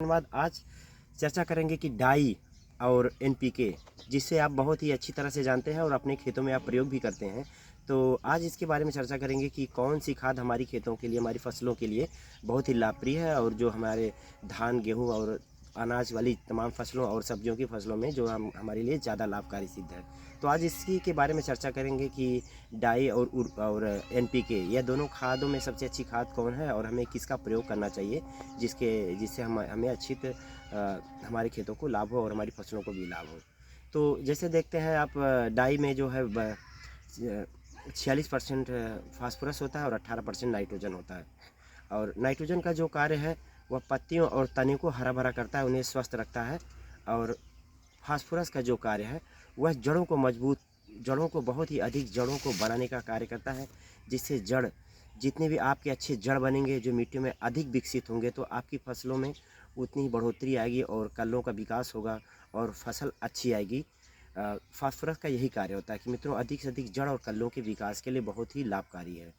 धन्यवाद। आज चर्चा करेंगे कि डाई और एनपीके, जिससे आप बहुत ही अच्छी तरह से जानते हैं और अपने खेतों में आप प्रयोग भी करते हैं। तो आज इसके बारे में चर्चा करेंगे कि कौन सी खाद हमारी खेतों के लिए, हमारी फसलों के लिए बहुत ही लाभप्रिय है और जो हमारे धान, गेहूँ और अनाज वाली तमाम फसलों और सब्जियों की फसलों में जो हमारे लिए ज़्यादा लाभकारी सिद्ध है। तो आज इसी के बारे में चर्चा करेंगे कि डाई और एनपीके, यह दोनों खादों में सबसे अच्छी खाद कौन है और हमें किसका प्रयोग करना चाहिए जिससे हमें हमारे खेतों को लाभ हो और हमारी फसलों को भी लाभ हो। तो जैसे देखते हैं आप, डाई में जो है 46% फास्फोरस होता है और 18% नाइट्रोजन होता है। और नाइट्रोजन का जो कार्य है वह पत्तियों और तने को हरा भरा करता है, उन्हें स्वस्थ रखता है। और फास्फोरस का जो कार्य है वह जड़ों को बहुत ही अधिक जड़ों को बनाने का कार्य करता है, जिससे जितने भी आपके अच्छे जड़ बनेंगे, जो मिट्टी में अधिक विकसित होंगे, तो आपकी फसलों में उतनी ही बढ़ोतरी आएगी और कल्लों का विकास होगा और फसल अच्छी आएगी। फास्फोरस का यही कार्य होता है कि मित्रों, अधिक से अधिक जड़ और कल्लों के विकास के लिए बहुत ही लाभकारी है।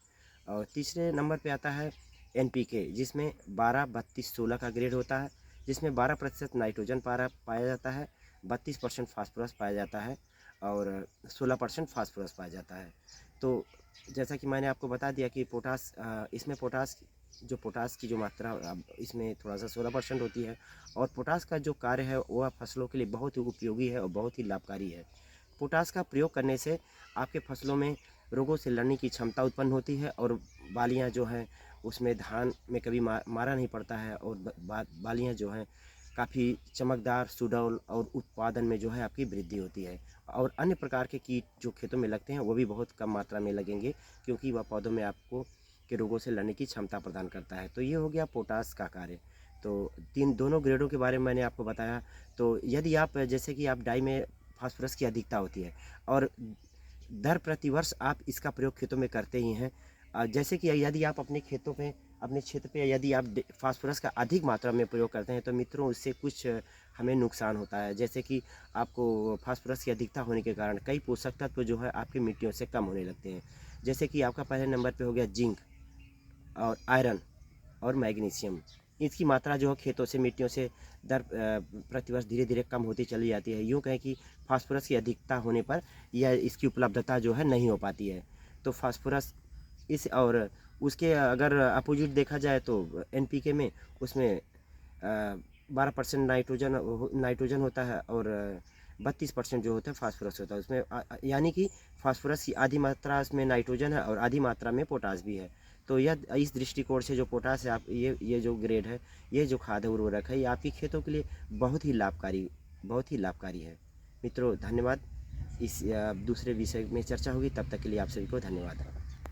और तीसरे नंबर पे आता है एनपीके, जिसमें 12-32-16 का ग्रेड होता है, जिसमें 12% नाइट्रोजन पाया जाता है, 32% फास्फोरस पाया जाता है और 16% फास्फोरस पाया जाता है। तो जैसा कि मैंने आपको बता दिया कि इसमें पोटास की जो मात्रा इसमें थोड़ा सा 16% होती है। और पोटास का जो कार्य है वह फसलों के लिए बहुत ही उपयोगी है और बहुत ही लाभकारी है। पोटास का प्रयोग करने से आपके फसलों में रोगों से लड़ने की क्षमता उत्पन्न होती है और बालियां जो हैं उसमें धान में कभी मारा नहीं पड़ता है और बालियां जो हैं काफ़ी चमकदार, सुडौल और उत्पादन में जो है आपकी वृद्धि होती है। और अन्य प्रकार के कीट जो खेतों में लगते हैं वो भी बहुत कम मात्रा में लगेंगे, क्योंकि वह पौधों में आपको के रोगों से लड़ने की क्षमता प्रदान करता है। तो ये हो गया पोटास का कार्य। तो दोनों ग्रेडों के बारे में मैंने आपको बताया। तो यदि आप, जैसे कि आप डाई में फास्फोरस की अधिकता होती है और दर प्रतिवर्ष आप इसका प्रयोग खेतों में करते ही हैं। जैसे कि यदि आप अपने क्षेत्र पे यदि आप फास्फोरस का अधिक मात्रा में प्रयोग करते हैं, तो मित्रों उससे कुछ हमें नुकसान होता है। जैसे कि आपको फास्फोरस की अधिकता होने के कारण कई पोषक तत्व जो है आपकी मिट्टियों से कम होने लगते हैं। जैसे कि आपका पहले नंबर पे हो गया जिंक और आयरन और मैग्नीशियम। इसकी मात्रा जो है खेतों से, मिट्टियों से प्रतिवर्ष धीरे धीरे कम होती चली जाती है। यूँ कहें कि फास्फोरस की अधिकता होने पर यह इसकी उपलब्धता जो है नहीं हो पाती है। तो फास्फोरस और उसके अगर अपोजिट देखा जाए तो एनपीके में उसमें 12% नाइट्रोजन होता है और 32% जो होता है फास्फोरस होता है उसमें। यानी कि फास्फोरस की आधी मात्रा इसमें नाइट्रोजन है और आधी मात्रा में पोटास भी है। तो यह इस दृष्टिकोण से जो पोटास है, आप ये जो ग्रेड है, ये जो खाद है, उर्वरक है, ये आपकी खेतों के लिए बहुत ही लाभकारी है। मित्रों धन्यवाद। इस दूसरे विषय में चर्चा होगी, तब तक के लिए आप सभी को धन्यवाद।